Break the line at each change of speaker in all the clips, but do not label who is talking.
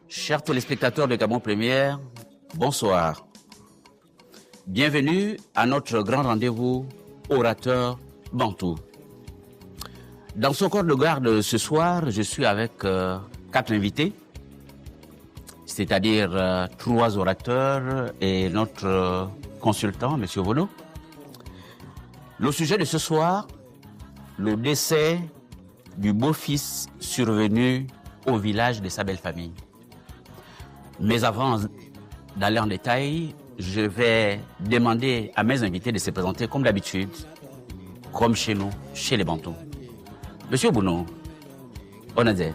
Chers téléspectateurs de Gabon Première, bonsoir. Bienvenue à notre grand rendez-vous orateur Bantou. Dans son corps de garde ce soir, je suis avec 4 invités, c'est-à-dire 3 orateurs et notre consultant, M. Vono. Le sujet de ce soir, le décès du beau-fils survenu au village de sa belle famille. Mais avant d'aller en détail, je vais demander à mes invités de se présenter comme d'habitude, comme chez nous, chez les Bantous. Monsieur Bounou, on a dit.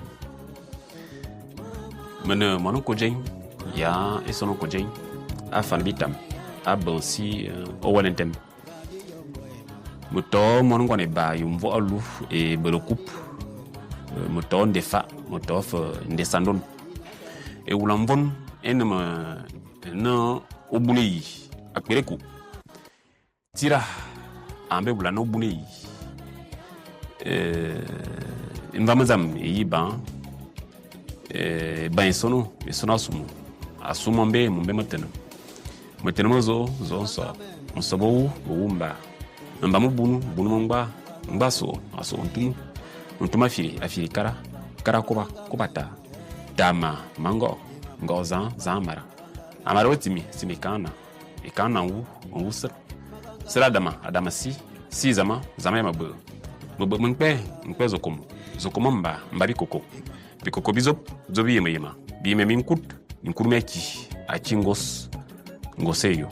Mene mono kojeng ya esono kojeng a fambitam a bonsi o walentem moto mono ngone ba yumvo alu e belokup moto ndefa moto f ndesandon e wulamvon enema no obunei akpereku tira ambe bulano obunei invamazam yiban ben sono asumu asumo mbe matena mozo zonso msobo umba mba mubunu mba so aso ntuma afiri kara kubata dama mango ngoza zamara amara wetimi simikana ikana wu sera adama si zama ya mabu mpe zokomo mba bikoko bikoko zobi yema bime minkurumeki achingos ngoseyo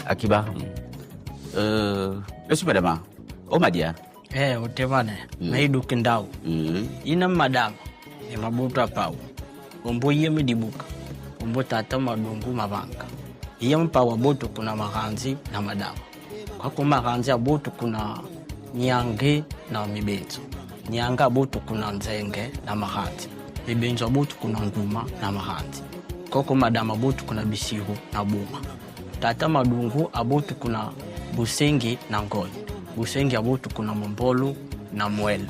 Akiba. Monsieur Madama, Omadia.
Utemane, maidu kindau. Ina madama, ni mabuta pau. Umbo yemi dibuka. Umbo tata madungu mabanga. Iya mpawa boto kuna maganzi na madama. Kwa maganzi ya boto kuna nyange na mibeto. Nyanga boto kuna nzenge na maganzi. Mibenzo boto kuna nguma na maganzi. Kwa madama boto kuna bisiru na buma. Tata madungu abotu kuna busengi na ngoi. Busengi abotu kuna mbolu na mwele.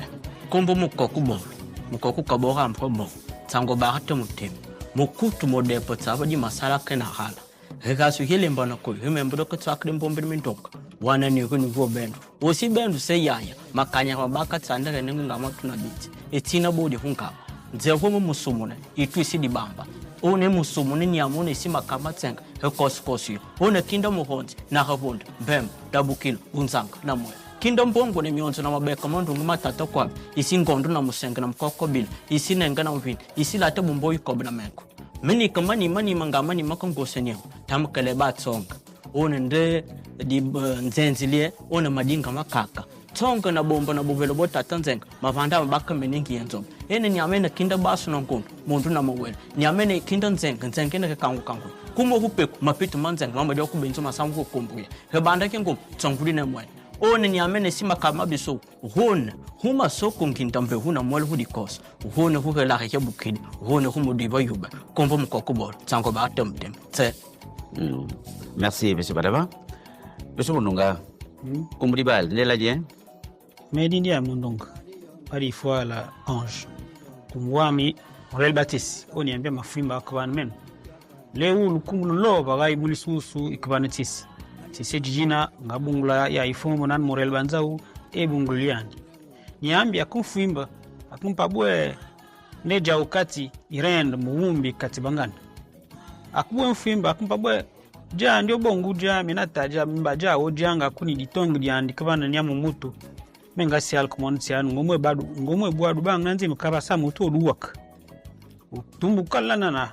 Kombo mukoku kabora mprobo. Tango barate mutemu. Mukutu modepo tsabadi masala kena hala. Regasu hile mbana koi. Himembro kutsakri mpombiri mintoka. Wana ni kunivuo bendu. Osi bendu se yaya. Makanya wabaka tsandere nengu ngamatu na biti. Etina bodi hunkaba. Nzehumu musumune. Itu isi di bamba. One musumuni ni amone si makamatsenga hekoskosi one kinda muhonzi na havunda bem dabukilo unzanga na moyo kinda mbongo ne myonzo na mabeka mondo ngumatata kwa isi ngondo na musenga na mkoko bila isi nenga na mvini isi lata bumboyi kobna meko mini kamani mangama ni makongosenyo tamkele batsonga one nde di nzenzilie one madinga makaka tsonga na bomba na buvelo botata nzenga mavanda mabaka meningi yenzo ene ni amena kinda basu na nkondo mundu na mawele ni amena kinda nzenga na kangu kumo hupeku mapitu manzenga mama dio kubenzo masangu kumbuya hebanda kengo tsonguli na mwe one ni amena sima kama biso huma soko nkintambe huna mwele hudikos hone huhela ke bukidi hone humudiba yuba kombo mukokubol tsango ba temtem tse.
Merci monsieur Badaba. Monsieur Mununga. Kumbribal leladien.
Medindi ya Mundonga. Pari fois la ange. Kumwami Morel Baptiste. Oni ambia mafimba kwa men. Leo lukumulu lo bagai bulisusu ikbana tisi. Tisi jijina ngabungula ya ifomo nan Morel Banzau e bunguliani. Niambia kumfimba akumpabwe neja ukati irend muumbi katibangana. Akubwe mfimba akumpabwe ja ndio bongu ja minataja mbaja ojanga kuni ditongi diandikabana nyamu mutu menga sial komonsi anu ngomwe bwadu bang nanzi mkaba sa mutu duwak tumbu kallana na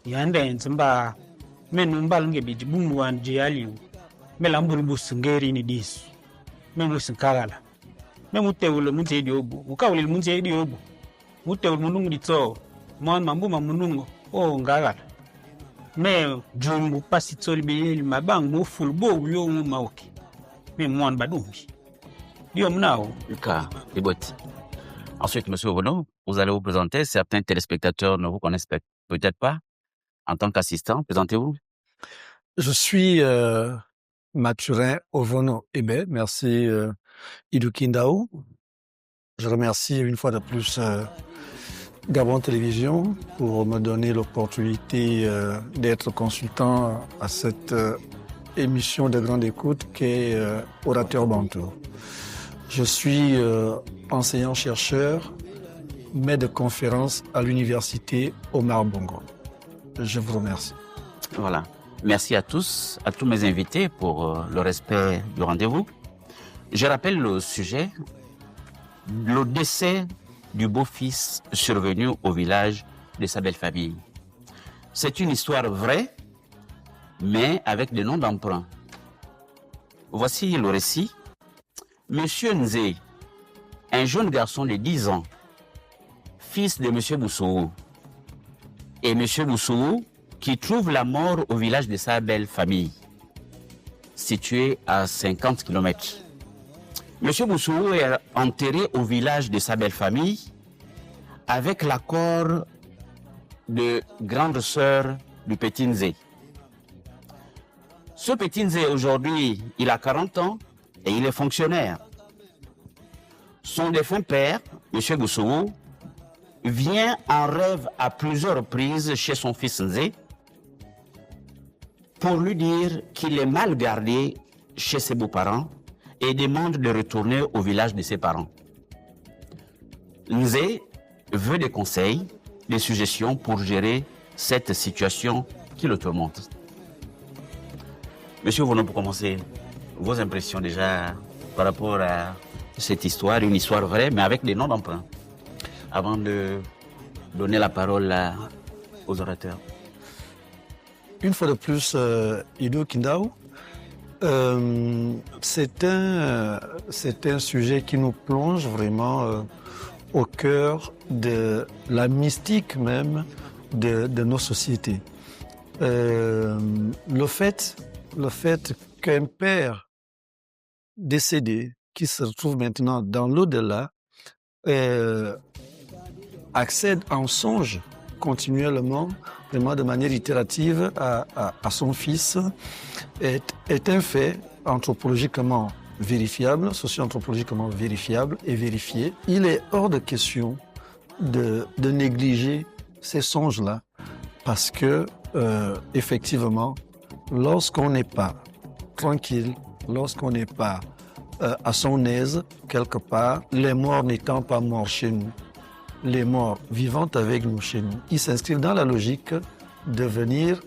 yande nzimba menu mbal nge bijibungu wan jiali melambul busungeri ni disu memu sinkagala memu tewulo munze diobu ukawuli munze diobu mutewul munungu ditso mon mambu mamunungu o ngagala mais jumbu pasi tsoli mabang mo ful bo yo mawki mais mon badumbi diom nao
Lucas Libot. Ensuite, monsieur Bono, vous allez vous présenter. Certains téléspectateurs ne vous connaissent peut-être pas. En tant qu'assistant, présentez-vous.
Je suis Mathurin Ovono Ebe. Merci Idou Kindao. Je remercie une fois de plus Gabon Télévision pour me donner l'opportunité d'être consultant à cette émission de grande écoute qu'est Orateur Bantou. Je suis enseignant-chercheur, maître de conférence à l'université Omar Bongo. Je vous remercie.
Voilà. Merci à tous mes invités pour le respect du rendez-vous. Je rappelle le sujet, le décès du beau-fils survenu au village de sa belle famille. C'est une histoire vraie, mais avec des noms d'emprunt. Voici le récit. Monsieur Nzé, un jeune garçon de 10 ans, fils de Monsieur Boussou, et Monsieur Boussou, qui trouve la mort au village de sa belle famille, situé à 50 km. Monsieur Boussou est enterré au village de sa belle famille avec l'accord de grande sœur du petit Nzé. Ce petit Nzé, aujourd'hui, il a 40 ans et il est fonctionnaire. Son défunt père, Monsieur Boussou, vient en rêve à plusieurs reprises chez son fils Nzé pour lui dire qu'il est mal gardé chez ses beaux-parents et demande de retourner au village de ses parents. Nzé veut des conseils, des suggestions pour gérer cette situation qui le tourmente. Monsieur Vono, pour commencer, vos impressions déjà par rapport à cette histoire, une histoire vraie, mais avec des noms d'emprunt, avant de donner la parole aux orateurs.
Une fois de plus, Ido Kindao, c'est un sujet qui nous plonge vraiment au cœur de la mystique même de nos sociétés. Le fait qu'un père décédé, qui se retrouve maintenant dans l'au-delà, accède en songe continuellement, vraiment de manière itérative à son fils, est un fait anthropologiquement vérifiable, socio-anthropologiquement vérifiable et vérifié. Il est hors de question de négliger ces songes-là, parce que effectivement, lorsqu'on n'est pas tranquille, lorsqu'on n'est pas à son aise quelque part, les morts n'étant pas morts chez nous, les morts vivant avec nous chez nous, ils s'inscrivent dans la logique de venir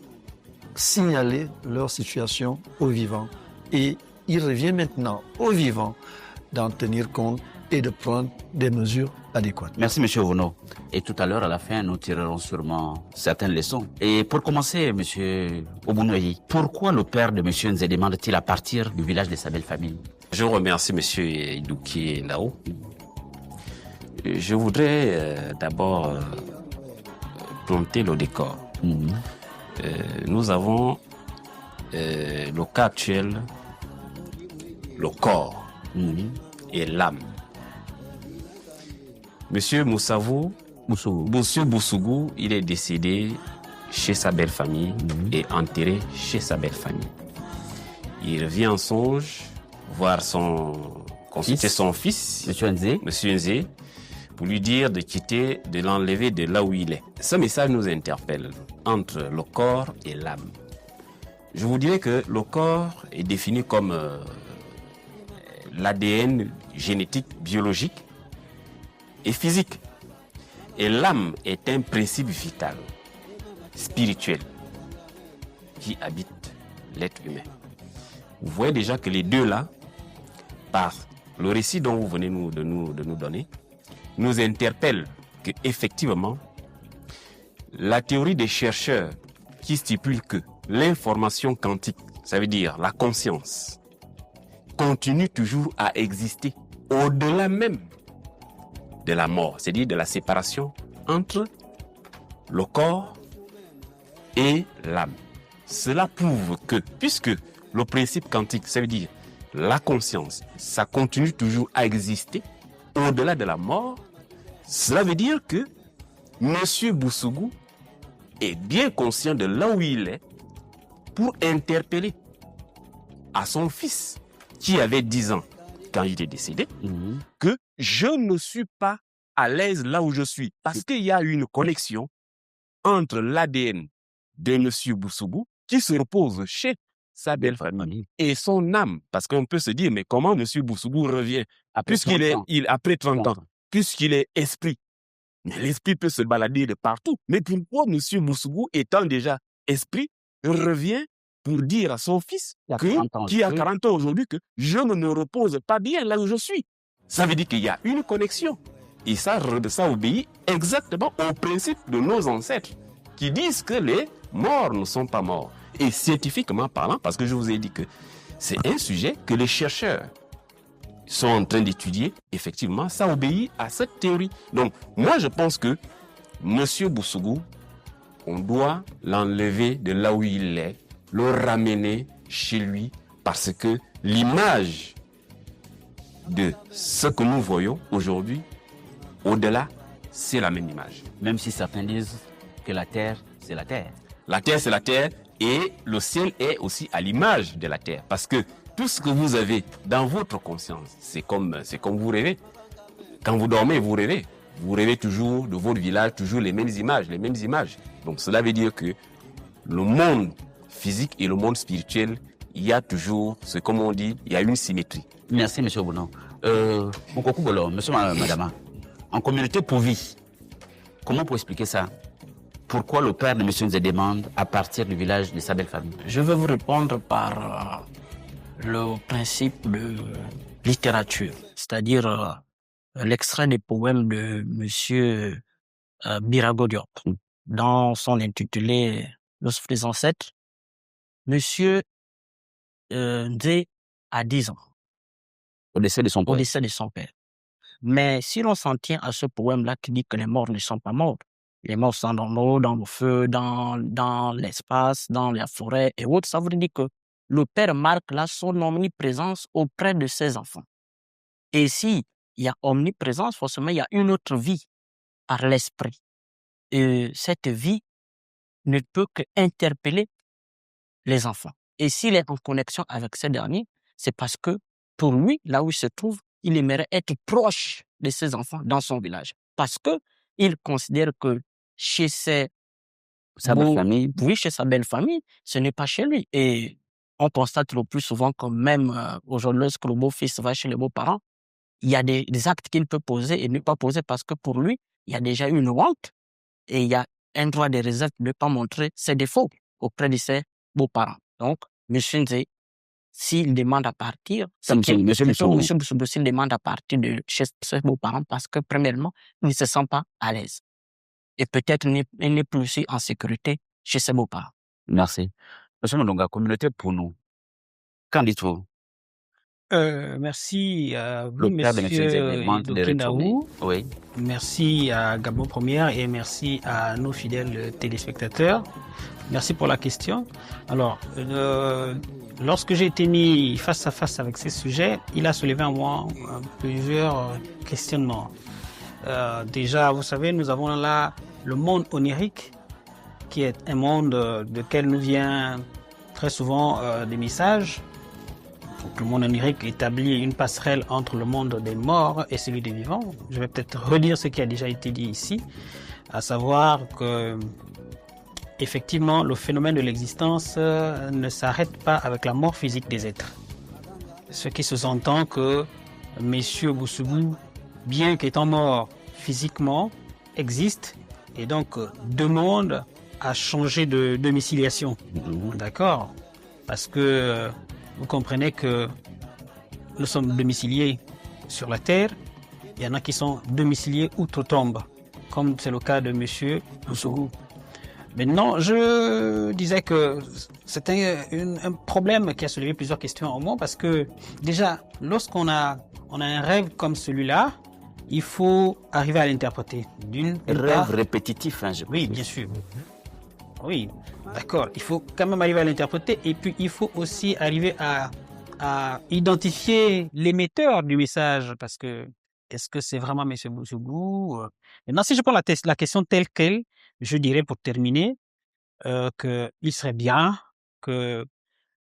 signaler leur situation aux vivants. Et il revient maintenant aux vivants d'en tenir compte et de prendre des mesures adéquates.
Merci, Monsieur Vono. Et tout à l'heure, à la fin, nous tirerons sûrement certaines leçons. Et pour commencer, Monsieur Obunoyi, pourquoi le père de Monsieur Nzé demande-t-il à partir du village de sa belle famille?
Je remercie Monsieur Idouki Ndao. Je voudrais d'abord planter le décor. Nous avons le cas actuel, le corps et l'âme. Monsieur Boussougou, il est décédé chez sa belle famille et enterré chez sa belle famille. Il revient en songe voir consulter son fils, Monsieur Nzé, pour lui dire de quitter, de l'enlever de là où il est. Ce message nous interpelle entre le corps et l'âme. Je vous dirais que le corps est défini comme l'ADN génétique, biologique et physique. Et l'âme est un principe vital, spirituel, qui habite l'être humain. Vous voyez déjà que les deux là, par le récit dont vous venez de nous donner, nous interpellent que effectivement, la théorie des chercheurs qui stipule que l'information quantique, ça veut dire la conscience, continue toujours à exister au-delà même de la mort, c'est-à-dire de la séparation entre le corps et l'âme. Cela prouve que, puisque le principe quantique, ça veut dire la conscience, ça continue toujours à exister au-delà de la mort, cela veut dire que Monsieur Boussougou est bien conscient de là où il est pour interpeller à son fils, qui avait 10 ans quand il est décédé, que je ne suis pas à l'aise là où je suis. Parce qu'il y a une connexion entre l'ADN de M. Bousougou qui se repose chez sa belle famille et son âme. Parce qu'on peut se dire, mais comment M. Bousougou revient après 30 ans, puisqu'il est esprit. Mais l'esprit peut se balader de partout. Mais pourquoi M. Bousougou, étant déjà esprit, revient pour dire à son fils, qui a 40 ans aujourd'hui, que je ne me repose pas bien là où je suis? Ça veut dire qu'il y a une connexion. Et ça obéit exactement au principe de nos ancêtres qui disent que les morts ne sont pas morts. Et scientifiquement parlant, parce que je vous ai dit que c'est un sujet que les chercheurs sont en train d'étudier, effectivement, ça obéit à cette théorie. Donc, moi, je pense que M. Bousougou, on doit l'enlever de là où il est, le ramener chez lui, parce que l'image de ce que nous voyons aujourd'hui, au-delà, c'est la même image.
Même si certains disent que la terre, c'est la terre.
La terre, c'est la terre, et le ciel est aussi à l'image de la terre. Parce que tout ce que vous avez dans votre conscience, c'est comme vous rêvez. Quand vous dormez, vous rêvez. Vous rêvez toujours de votre village, toujours les mêmes images. Donc cela veut dire que le monde physique et le monde spirituel, il y a toujours, c'est comme on dit, il y a une symétrie.
Merci, M. Bounon. Monsieur Madama, en communauté pour vie, comment pour expliquer ça? Pourquoi le père de M. Nzé demande à partir du village de sa belle famille?
Je vais vous répondre par le principe de littérature, c'est-à-dire l'extrait des poèmes de M. Birago Diop. Dans son intitulé Le souffle des ancêtres, M. Nzé a 10 ans.
Au décès de son père.
Au décès de son père. Mais si l'on s'en tient à ce poème-là qui dit que les morts ne sont pas morts, les morts sont dans l'eau, dans le feu, dans l'espace, dans la forêt et autres, ça veut dire que le père marque là son omniprésence auprès de ses enfants. Et s'il y a omniprésence, forcément, il y a une autre vie par l'esprit. Et cette vie ne peut qu'interpeller les enfants. Et s'il est en connexion avec ces derniers, c'est parce que pour lui, là où il se trouve, il aimerait être proche de ses enfants dans son village. Parce que il considère que chez sa belle famille, ce n'est pas chez lui. Et on constate le plus souvent que même aujourd'hui, lorsque le beau-fils va chez les beaux-parents, il y a des actes qu'il peut poser et ne pas poser parce que pour lui, il y a déjà une honte et il y a un droit de réserve de ne pas montrer ses défauts auprès de ses beaux-parents. Donc, M. Nzé, s'il demande à partir, s'il demande à partir de chez ses beaux-parents parce que, premièrement, il ne se sent pas à l'aise. Et peut-être il n'est plus aussi en sécurité chez ses beaux-parents.
Merci. Monsieur Mondonga, communauté pour nous. Qu'en dites-vous?
Merci à vous, monsieur
Dokindaou.
Oui. Merci à Gabon Première et merci à nos fidèles téléspectateurs. Merci pour la question. Alors, lorsque j'ai été mis face à face avec ces sujets, il a soulevé en moi plusieurs questionnements. Déjà, vous savez, nous avons là le monde onirique, qui est un monde duquel nous vient très souvent des messages. Donc, le monde onirique établit une passerelle entre le monde des morts et celui des vivants. Je vais peut-être redire ce qui a déjà été dit ici, à savoir que effectivement, le phénomène de l'existence ne s'arrête pas avec la mort physique des êtres. Ce qui sous-entend que M. Bousougou, bien qu'étant mort physiquement, existe et donc demande à changer de domiciliation. D'accord? Parce que vous comprenez que nous sommes domiciliés sur la terre, il y en a qui sont domiciliés outre-tombe, comme c'est le cas de M. Bousougou. Maintenant, je disais que c'est un problème qui a soulevé plusieurs questions en moi parce que déjà, lorsqu'on a un rêve comme celui-là, il faut arriver à l'interpréter.
Rêve répétitif, hein,
oui, bien sûr. Oui, d'accord. Il faut quand même arriver à l'interpréter et puis il faut aussi arriver à identifier l'émetteur du message parce que est-ce que c'est vraiment M. Bousougou? Maintenant, si je prends la question telle qu'elle, je dirais pour terminer qu'il serait bien que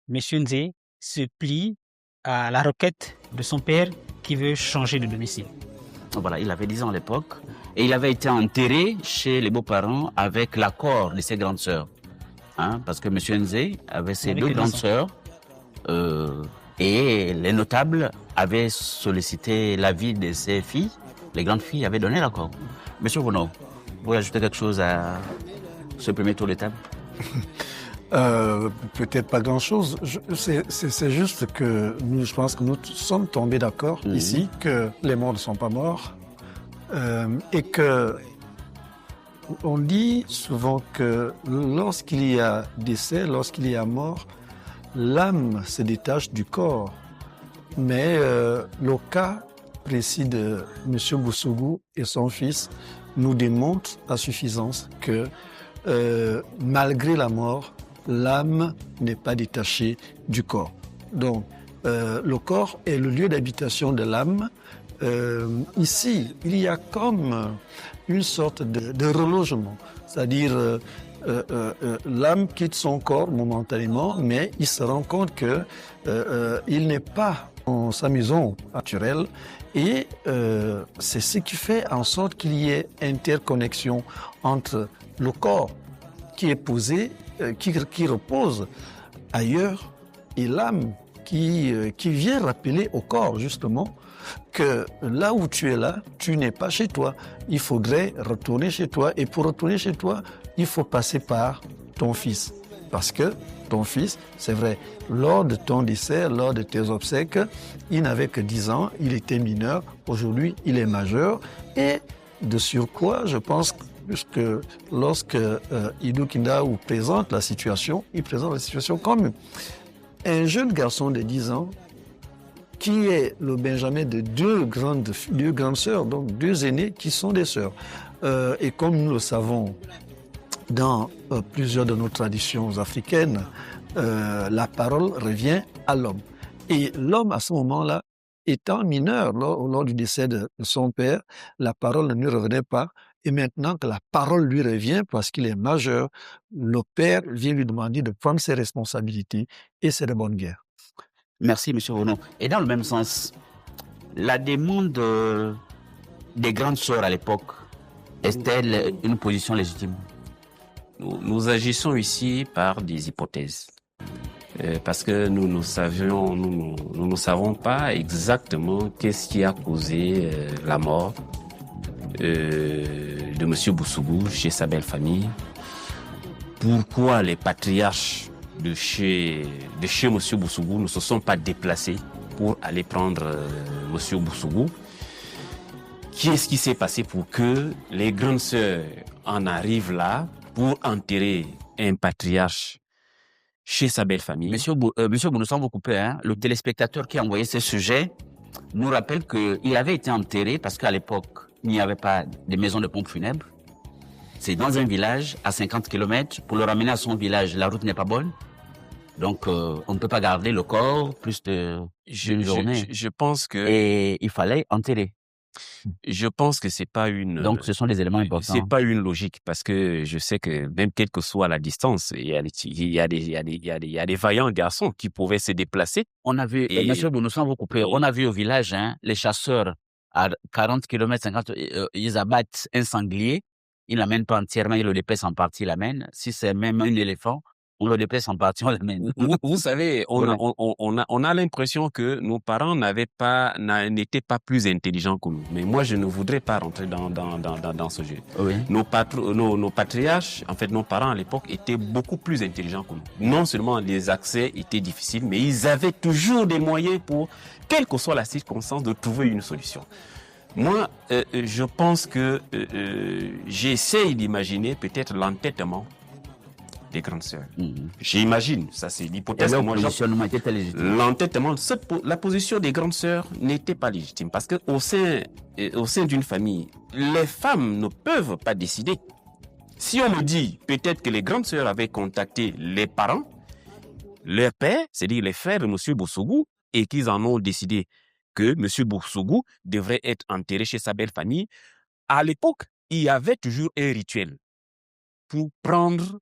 M. Nzé se plie à la requête de son père qui veut changer de domicile.
Voilà, il avait 10 ans à l'époque. Et il avait été enterré chez les beaux-parents avec l'accord de ses grandes sœurs. Hein, parce que M. Nzé avait ses
Avec
deux
les
grandes
enfants.
sœurs. Et les notables avaient sollicité l'avis de ses filles. Les grandes filles avaient donné l'accord. Monsieur Bono, vous voulez ajouter quelque chose à ce premier tour de table?
Peut-être pas grand-chose. C'est juste que je pense que nous sommes tombés d'accord ici que les morts ne sont pas morts et que on dit souvent que lorsqu'il y a décès, lorsqu'il y a mort, l'âme se détache du corps. Mais le cas précis de M. Boussougou et son fils nous démontre à suffisance que malgré la mort, l'âme n'est pas détachée du corps. Donc, le corps est le lieu d'habitation de l'âme. Ici, il y a comme une sorte de relogement, c'est-à-dire l'âme quitte son corps momentanément, mais il se rend compte que il n'est pas dans sa maison naturelle et c'est ce qui fait en sorte qu'il y ait interconnexion entre le corps qui est posé, qui repose ailleurs et l'âme qui vient rappeler au corps justement que là où tu es là, tu n'es pas chez toi. Il faudrait retourner chez toi et pour retourner chez toi, il faut passer par ton fils. Parce que ton fils, c'est vrai, lors de ton décès, lors de tes obsèques, il n'avait que 10 ans, il était mineur, aujourd'hui il est majeur et de surcroît, je pense que lorsque Idou Kindaou présente la situation, il présente la situation comme un jeune garçon de 10 ans qui est le benjamin de deux grandes sœurs, donc deux aînées qui sont des sœurs. Et comme nous le savons dans plusieurs de nos traditions africaines, la parole revient à l'homme. Et l'homme, à ce moment-là, étant mineur lors du décès de son père, la parole ne lui revenait pas. Et maintenant que la parole lui revient parce qu'il est majeur, le père vient lui demander de prendre ses responsabilités et c'est de bonne guerre.
Merci, M. Bono. Et dans le même sens, la demande des grandes sœurs à l'époque, est-elle une position légitime?
Nous agissons ici par des hypothèses. Parce que nous ne savons pas exactement qu'est-ce qui a causé la mort de M. Boussougou chez sa belle famille. Pourquoi les patriarches de chez M. Boussougou ne se sont pas déplacés pour aller prendre M. Boussougou? Qu'est-ce qui s'est passé pour que les grandes sœurs en arrivent là pour enterrer un patriarche chez sa belle famille?
Monsieur Bono, sans vous couper, hein, le téléspectateur qui a envoyé ce sujet nous rappelle qu'il avait été enterré parce qu'à l'époque, il n'y avait pas de maison de pompe funèbre. C'est dans un village à 50 km. Pour le ramener à son village, la route n'est pas bonne. Donc, on ne peut pas garder le corps plus d'une journée.
Je pense que...
Et il fallait enterrer.
Je pense que c'est pas une...
Donc, ce sont des éléments importants.
C'est pas une logique parce que je sais que même quelle que soit la distance, il y a des vaillants garçons qui pouvaient se déplacer.
On a vu, monsieur Bono, sans vous couper, on a vu au village, hein, les chasseurs à 40 km, 50, ils abattent un sanglier, ils l'amènent pas entièrement, ils le dépècent en partie, ils l'amènent. Si c'est même un éléphant, on le dépèce en partie, on l'amène.
Vous savez, on a l'impression que nos parents n'étaient pas plus intelligents que nous. Mais moi, je ne voudrais pas rentrer dans ce jeu.
Oui.
Nos patriarches, en fait, nos parents à l'époque étaient beaucoup plus intelligents que nous. Non seulement les accès étaient difficiles, mais ils avaient toujours des moyens pour, quelle que soit la circonstance, de trouver une solution. Moi, je pense que j'essaye d'imaginer peut-être l'entêtement des grandes sœurs. J'imagine, ça c'est l'hypothèse que moi l'entêtement, la position des grandes sœurs n'était pas légitime parce que au sein d'une famille, les femmes ne peuvent pas décider. Si on me dit peut-être que les grandes sœurs avaient contacté les parents, leur père, c'est-à-dire les frères de M. Boussougou, et qu'ils en ont décidé que M. Boussougou devrait être enterré chez sa belle famille, à l'époque, il y avait toujours un rituel pour prendre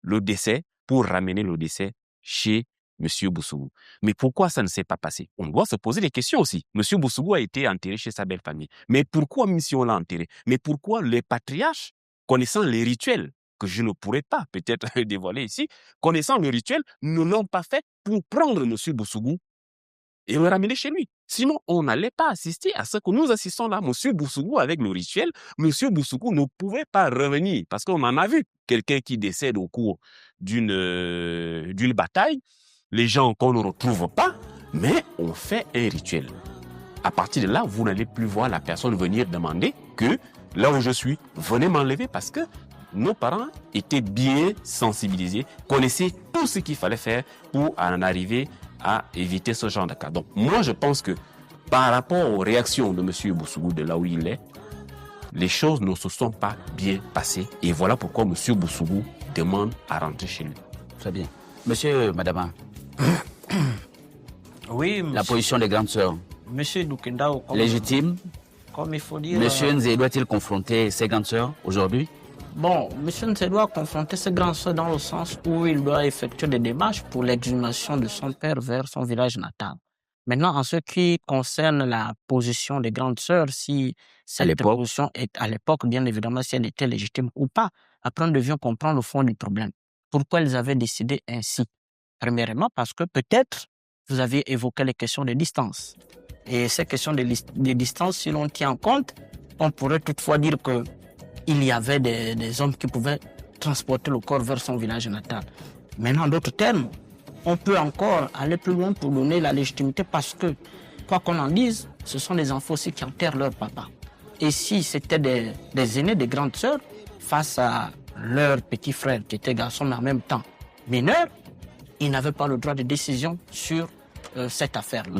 le décès, pour ramener le décès chez Monsieur Boussougou. Mais pourquoi ça ne s'est pas passé? On doit se poser des questions aussi. Monsieur Boussougou a été enterré chez sa belle famille. Mais pourquoi Mission l'a enterré? Mais pourquoi les patriarches, connaissant les rituels, que je ne pourrais pas peut-être dévoiler ici, connaissant le rituel, ne l'ont pas fait pour prendre Monsieur Boussougou et le ramener chez lui? Sinon, on n'allait pas assister à ce que nous assistons là. Monsieur Boussougou, avec le rituel, Monsieur Boussougou ne pouvait pas revenir parce qu'on en a vu quelqu'un qui décède au cours d'une bataille, les gens qu'on ne retrouve pas, mais on fait un rituel. À partir de là, vous n'allez plus voir la personne venir demander que là où je suis, venez m'enlever parce que nos parents étaient bien sensibilisés, connaissaient tout ce qu'il fallait faire pour en arriver à éviter ce genre de cas. Donc, moi, je pense que par rapport aux réactions de M. Boussougou de là où il est, les choses ne se sont pas bien passées. Et voilà pourquoi M. Boussougou demande à rentrer chez lui.
Très bien. Monsieur Madama,
Oui,
la position des grandes sœurs,
monsieur Dukendao,
légitime.
comme il faut dire.
Monsieur Nzé doit-il confronter ses grandes sœurs aujourd'hui?
Bon, monsieur Nzé doit confronter ses grandes sœurs dans le sens où il doit effectuer des démarches pour l'exhumation de son père vers son village natal. Maintenant, en ce qui concerne la position des grandes sœurs, si cette
l'époque.
position est à l'époque, bien évidemment, si elle était légitime ou pas, après on devient comprendre le fond du problème. Pourquoi elles avaient décidé ainsi? Premièrement, parce que peut-être vous aviez évoqué les questions de distance. Et ces questions de distance, si l'on tient en compte, on pourrait toutefois dire que il y avait des hommes qui pouvaient transporter le corps vers son village natal. Maintenant, en d'autres termes, on peut encore aller plus loin pour donner la légitimité parce que, quoi qu'on en dise, ce sont des enfants aussi qui enterrent leur papa. Et si c'était des aînés, des grandes sœurs, face à leurs petits frères qui étaient garçons mais en même temps mineurs, ils n'avaient pas le droit de décision sur cette affaire-là.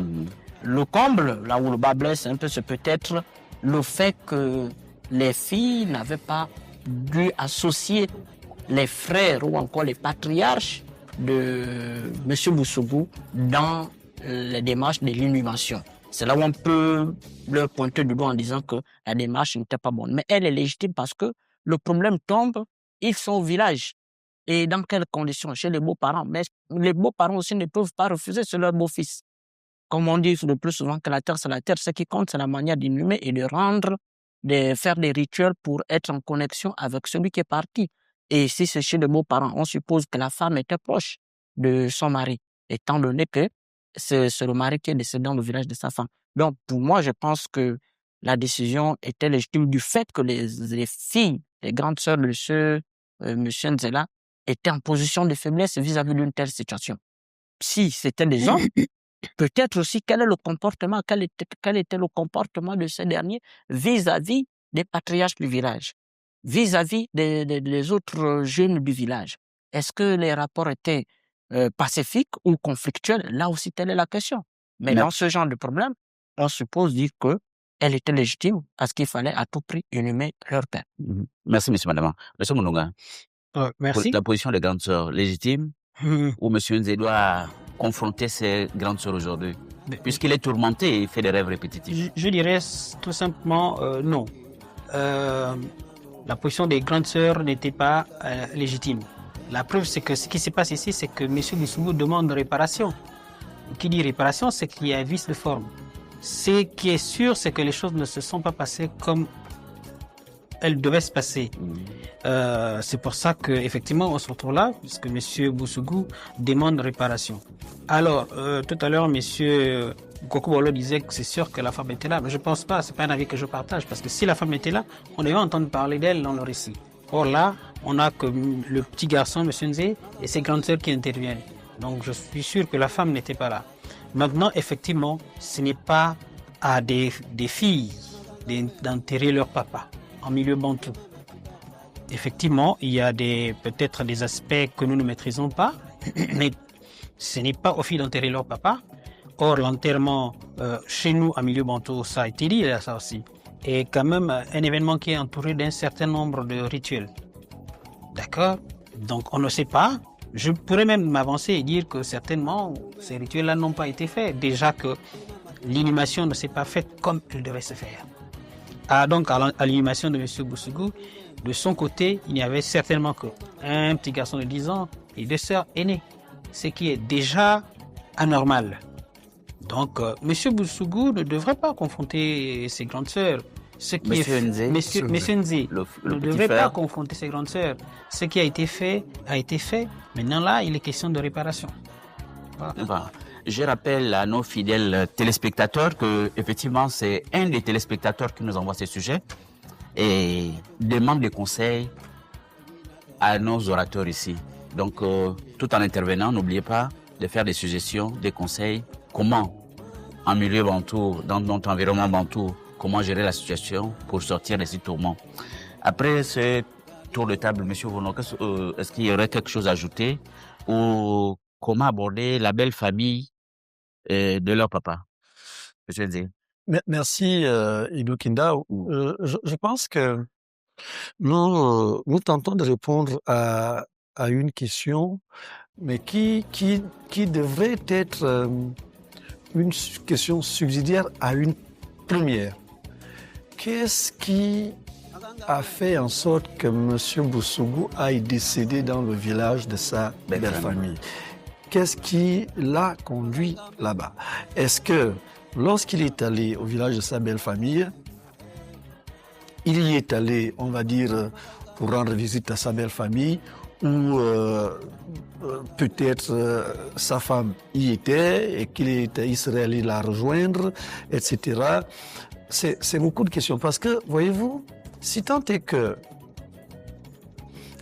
Le comble, là où le bas blesse un peu, c'est peut-être le fait que les filles n'avaient pas dû associer les frères ou encore les patriarches de M. Boussougou dans les démarches de l'inhumation. C'est là où on peut leur pointer du doigt en disant que la démarche n'était pas bonne. Mais elle est légitime parce que le problème tombe, ils sont au village. Et dans quelles conditions? Chez les beaux-parents. Mais les beaux-parents aussi ne peuvent pas refuser, c'est leur beau-fils. Comme on dit le plus souvent que la terre, c'est la terre. Ce qui compte, c'est la manière d'inhumer et de faire des rituels pour être en connexion avec celui qui est parti. Et si c'est chez les beaux-parents, on suppose que la femme était proche de son mari, étant donné que c'est le mari qui est décédé dans le village de sa femme. Donc, pour moi, je pense que la décision était légitime du fait que les filles, les grandes sœurs de monsieur Nzela, étaient en position de faiblesse vis-à-vis d'une telle situation. Si c'était des hommes, peut-être aussi quel était le comportement de ces derniers vis-à-vis des patriarches du village, vis-à-vis des autres jeunes du village. Est-ce que les rapports étaient pacifiques ou conflictuels? Là aussi, telle est la question. Mais dans ce genre de problème, on suppose dire qu'elle était légitime parce qu'il fallait à tout prix inhumer leur père.
Merci, monsieur Madama. Monsieur Mounonga,
Merci.
la position des grandes sœurs, légitime ou monsieur Nzé doit confronter ses grandes sœurs aujourd'hui? Puisqu'il est tourmenté et il fait des rêves répétitifs.
Je dirais tout simplement non. La position des grandes sœurs n'était pas légitime. La preuve, c'est que ce qui se passe ici, c'est que M. Boussougou demande réparation. Qui dit réparation, c'est qu'il y a un vice de forme. Ce qui est sûr, c'est que les choses ne se sont pas passées comme elles devaient se passer. C'est pour ça qu'effectivement, on se retrouve là, puisque M. Boussougou demande réparation. Alors, tout à l'heure, M. Kokobolo disait que c'est sûr que la femme était là, mais je ne pense pas, ce n'est pas un avis que je partage, parce que si la femme était là, on devait entendre parler d'elle dans le récit. Or là, on n'a que le petit garçon, M. Nzé, et ses grandes sœurs qui interviennent. Donc je suis sûr que la femme n'était pas là. Maintenant, effectivement, ce n'est pas à des filles d'enterrer leur papa en milieu bantou. Effectivement, il y a peut-être des aspects que nous ne maîtrisons pas, mais ce n'est pas aux filles d'enterrer leur papa. Or, l'enterrement chez nous, en milieu bantou, ça a été dit, là, ça aussi, est quand même un événement qui est entouré d'un certain nombre de rituels. D'accord? Donc, on ne sait pas. Je pourrais même m'avancer et dire que certainement, ces rituels-là n'ont pas été faits. Déjà que l'inhumation ne s'est pas faite comme elle devait se faire. Donc, à l'inhumation de M. Boussougou, de son côté, il n'y avait certainement qu'un petit garçon de 10 ans et 2 sœurs aînées. ce qui est déjà anormal. Donc, M. Boussougou ne devrait pas confronter ses grandes sœurs.
Monsieur Nzé.
Monsieur Nzé
Le
ne
petit
devrait
frère.
pas confronter ses grandes sœurs. Ce qui a été fait a été fait. Maintenant, là, il est question de réparation.
Voilà. Je rappelle à nos fidèles téléspectateurs que, effectivement, c'est un des téléspectateurs qui nous envoie ces sujets et demande des conseils à nos orateurs ici. Donc, tout en intervenant, n'oubliez pas de faire des suggestions, des conseils. Comment, en milieu bantou, dans notre environnement bantou, comment gérer la situation pour sortir de ces tourments. Après ce tour de table, M. Vono, est-ce qu'il y aurait quelque chose à ajouter ou comment aborder la belle famille de leur papa? M. Nzé.
Merci, Ido Kindao. Je pense que nous tentons de répondre à une question, mais qui devrait être une question subsidiaire à une première. Qu'est-ce qui a fait en sorte que M. Boussougou aille décéder dans le village de sa belle famille? Qu'est-ce qui l'a conduit là-bas? Est-ce que lorsqu'il est allé au village de sa belle famille, il y est allé, on va dire, pour rendre visite à sa belle famille, ou peut-être sa femme y était et il serait allé la rejoindre, etc. C'est beaucoup de questions parce que, voyez-vous, si tant est que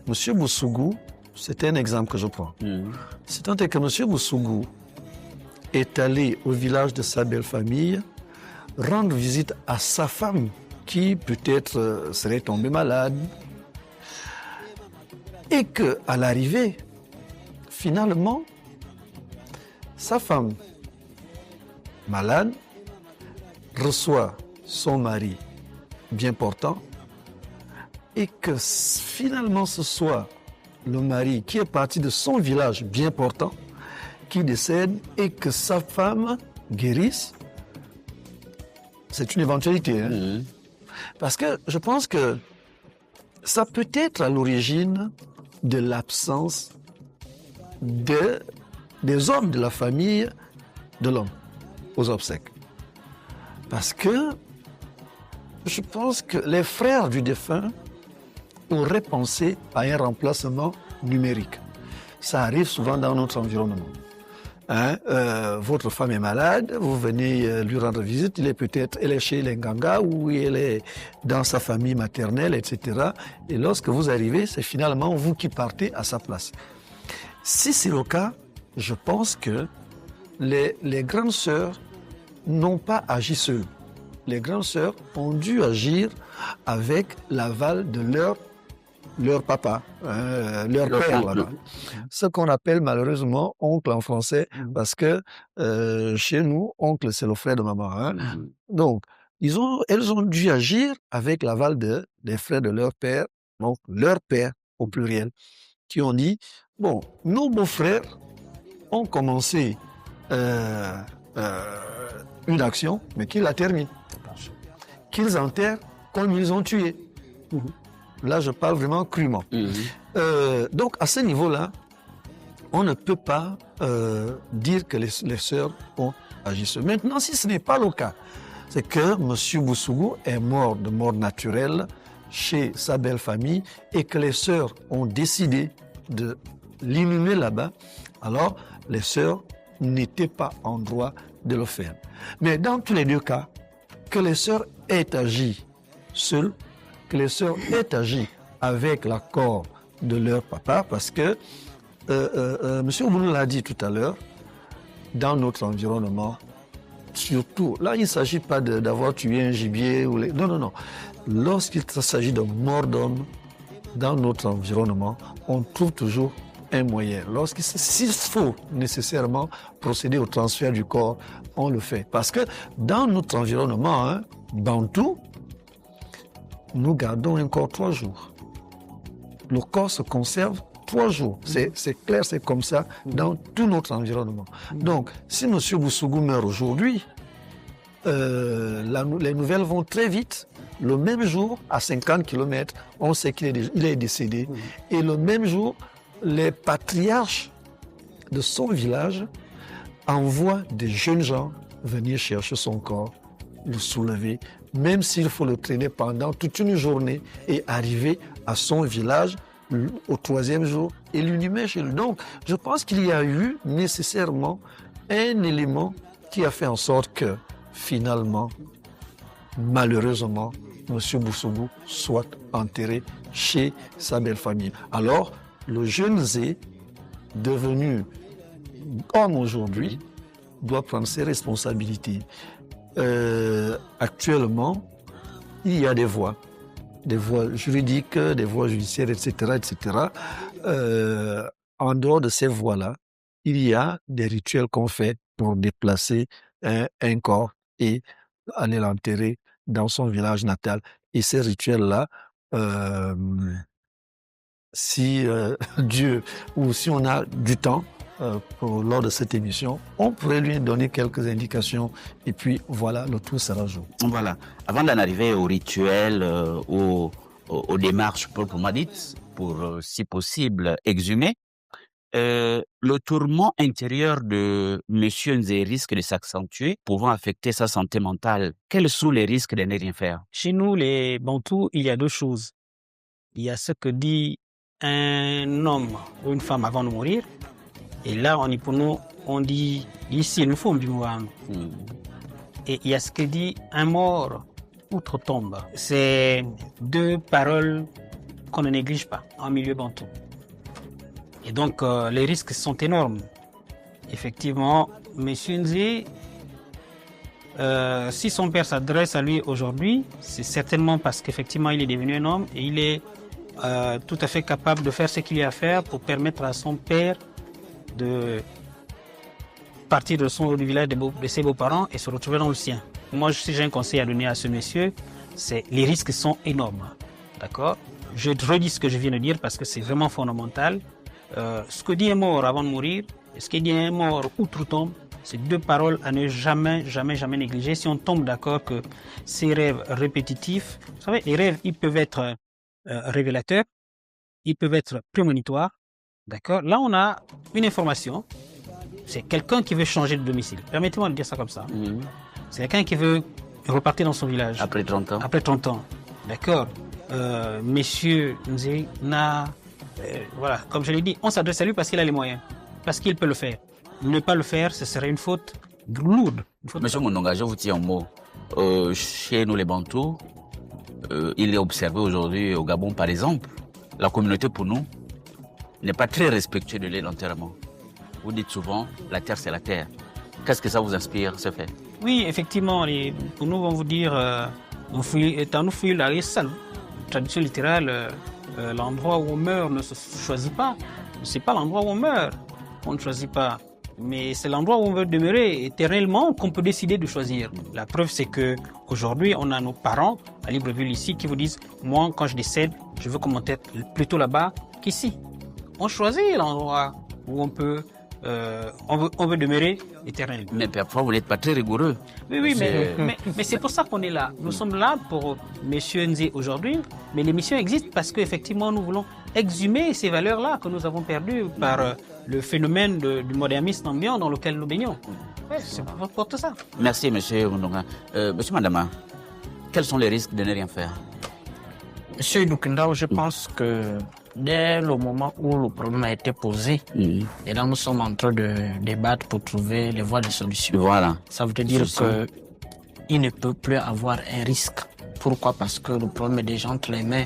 M. Boussougou, c'est un exemple que je prends, si tant est que M. Boussougou est allé au village de sa belle famille rendre visite à sa femme qui peut-être serait tombée malade, et que à l'arrivée, finalement, sa femme malade reçoit son mari bien portant et que finalement ce soit le mari qui est parti de son village bien portant qui décède et que sa femme guérisse, c'est une éventualité. Hein? Parce que je pense que ça peut être à l'origine de l'absence des hommes de la famille de l'homme aux obsèques. Parce que je pense que les frères du défunt auraient pensé à un remplacement numérique. Ça arrive souvent dans notre environnement. Hein, votre femme est malade, vous venez lui rendre visite, elle est chez les Nganga ou elle est dans sa famille maternelle, etc. Et lorsque vous arrivez, c'est finalement vous qui partez à sa place. Si c'est le cas, je pense que les grandes sœurs n'ont pas agi seules. Les grandes sœurs ont dû agir avec l'aval de leur papa, leur père là-bas. Ce qu'on appelle malheureusement oncle en français, parce que chez nous, oncle c'est le frère de maman. Hein. Donc, elles ont dû agir avec l'aval des frères de leur père, donc leur père au pluriel, qui ont dit, bon, nos beaux-frères ont commencé une action, mais qu'ils la terminent. Qu'ils enterrent comme ils ont tué. Là, je parle vraiment crûment. Donc, à ce niveau-là, on ne peut pas dire que les sœurs ont agi seules. Maintenant, si ce n'est pas le cas, c'est que M. Boussougou est mort de mort naturelle chez sa belle famille et que les sœurs ont décidé de l'inhumer là-bas, alors les sœurs n'étaient pas en droit de le faire. Mais dans tous les deux cas, que les sœurs aient agi seules, que les sœurs aient agi avec l'accord de leur papa, parce que M. Ouboulou l'a dit tout à l'heure, dans notre environnement, surtout, là il ne s'agit pas d'avoir tué un gibier, non. Lorsqu'il s'agit de mort d'homme, dans notre environnement, on trouve toujours un moyen. S'il faut nécessairement procéder au transfert du corps, on le fait. Parce que dans notre environnement, bantou, nous gardons un corps 3 jours. Le corps se conserve 3 jours. C'est clair, c'est comme ça dans tout notre environnement. Donc, si M. Boussougou meurt aujourd'hui, les nouvelles vont très vite. Le même jour, à 50 km, on sait qu'il est décédé. Et le même jour, les patriarches de son village envoie des jeunes gens venir chercher son corps, le soulever, même s'il faut le traîner pendant toute une journée et arriver à son village au 3e jour et l'inhumer chez lui. Donc, je pense qu'il y a eu nécessairement un élément qui a fait en sorte que, finalement, malheureusement, M. Boussougou soit enterré chez sa belle famille. Alors, le jeune Zé, devenu homme aujourd'hui, doit prendre ses responsabilités. Actuellement, il y a des voies juridiques, des voies judiciaires, etc., etc. En dehors de ces voies-là, il y a des rituels qu'on fait pour déplacer un corps et aller l'enterrer dans son village natal. Et ces rituels-là, si Dieu ou si on a du temps lors de cette émission, on pourrait lui donner quelques indications et puis voilà, le tout sera joué.
Voilà. Avant d'en arriver au rituel, aux démarches proprement dites, pour, si possible, exhumer, le tourment intérieur de M. Nzé risque de s'accentuer, pouvant affecter sa santé mentale. Quels sont les risques de ne rien faire?
Chez nous, les Bantous, il y a deux choses. Il y a ce que dit un homme ou une femme avant de mourir. Et là, pour nous, on dit ici, nous faut du Mohamed. Et il y a ce que dit un mort outre-tombe. C'est deux paroles qu'on ne néglige pas en milieu bantou. Et donc, les risques sont énormes. Effectivement, M. Nzé, si son père s'adresse à lui aujourd'hui, c'est certainement parce qu'effectivement, il est devenu un homme et il est tout à fait capable de faire ce qu'il y a à faire pour permettre à son père de partir du village de ses beaux-parents et se retrouver dans le sien. Moi, si j'ai un conseil à donner à ce monsieur, c'est les risques sont énormes. D'accord? Je redis ce que je viens de dire parce que c'est vraiment fondamental. Ce que dit un mort avant de mourir et ce que dit un mort outre-tombe, c'est deux paroles à ne jamais négliger. Si on tombe d'accord que ces rêves répétitifs, vous savez, les rêves, ils peuvent être révélateurs, ils peuvent être prémonitoires. D'accord? Là, on a une information. C'est quelqu'un qui veut changer de domicile. Permettez-moi de dire ça comme ça. C'est quelqu'un qui veut repartir dans son village.
Après 30 ans.
Après 30 ans. D'accord? Monsieur Nzé n'a... voilà, comme je l'ai dit, on s'adresse à lui parce qu'il a les moyens. Parce qu'il peut le faire. Ne pas le faire, ce serait une faute lourde.
Monsieur Mondonga, je vous tiens un mot. Chez nous, les Bantous, il est observé aujourd'hui au Gabon, par exemple, la communauté pour nous n'est pas très respectueuse de l'enterrement. Vous dites souvent, la terre c'est la terre. Qu'est-ce que ça vous inspire, ce fait?
Oui, effectivement, pour nous, on va vous dire, étant nous fouillons la salle, tradition littérale, l'endroit où on meurt ne se choisit pas. C'est pas l'endroit où on meurt qu'on ne choisit pas. Mais c'est l'endroit où on veut demeurer éternellement qu'on peut décider de choisir. La preuve, c'est que aujourd'hui, on a nos parents à Libreville ici qui vous disent, moi, quand je décède, je veux qu'on m'enterre plutôt là-bas qu'ici. On choisit l'endroit où on peut, on veut demeurer éternellement.
Mais parfois, vous n'êtes pas très rigoureux.
Oui, mais c'est pour ça qu'on est là. Nous sommes là pour M. Nzé aujourd'hui, mais l'émission existe parce qu'effectivement, nous voulons exhumer ces valeurs-là que nous avons perdues par le phénomène du modernisme ambiant dans lequel nous baignons. Ouais, c'est pour tout ça.
Merci, M. Mondonga. Monsieur Madama, quels sont les risques de ne rien faire?
Monsieur Idukendao, je pense que dès le moment où le problème a été posé, et là nous sommes en train de débattre pour trouver les voies de solution.
Voilà.
Ça veut dire qu'il ne peut plus avoir un risque. Pourquoi? Parce que le problème est déjà entre les mains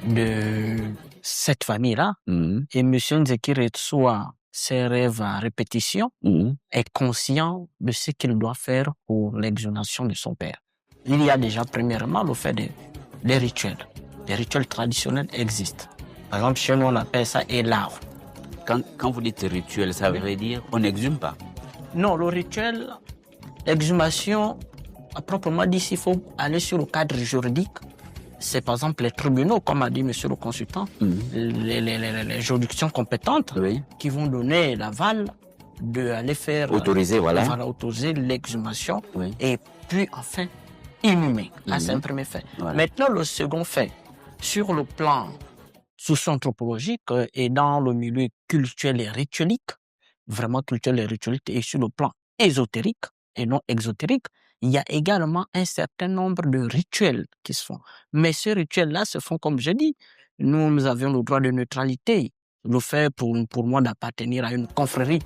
de cette famille-là. Et M. Nzé qui reçoit ses rêves à répétition est conscient de ce qu'il doit faire pour l'exhumation de son père. Il y a déjà premièrement le fait des rituels. Les rituels traditionnels existent. Par exemple, chez nous, on appelle ça élave.
Quand vous dites rituel, ça veut dire on n'exhume pas?
Non, le rituel, l'exhumation, à proprement dit, s'il faut aller sur le cadre juridique, c'est par exemple les tribunaux, comme a dit monsieur le consultant, les juridictions compétentes qui vont donner l'aval d'aller faire...
Autoriser, voilà.
Autoriser l'exhumation et puis enfin inhumer. Là, c'est un premier fait. Voilà. Maintenant, le second fait, sur le plan socio-anthropologique et dans le milieu culturel et rituelique, vraiment culturelle et rituelle, et sur le plan ésotérique et non exotérique, il y a également un certain nombre de rituels qui se font. Mais ces rituels-là se font, comme je dis, nous avions le droit de neutralité. Le fait pour moi d'appartenir à une confrérie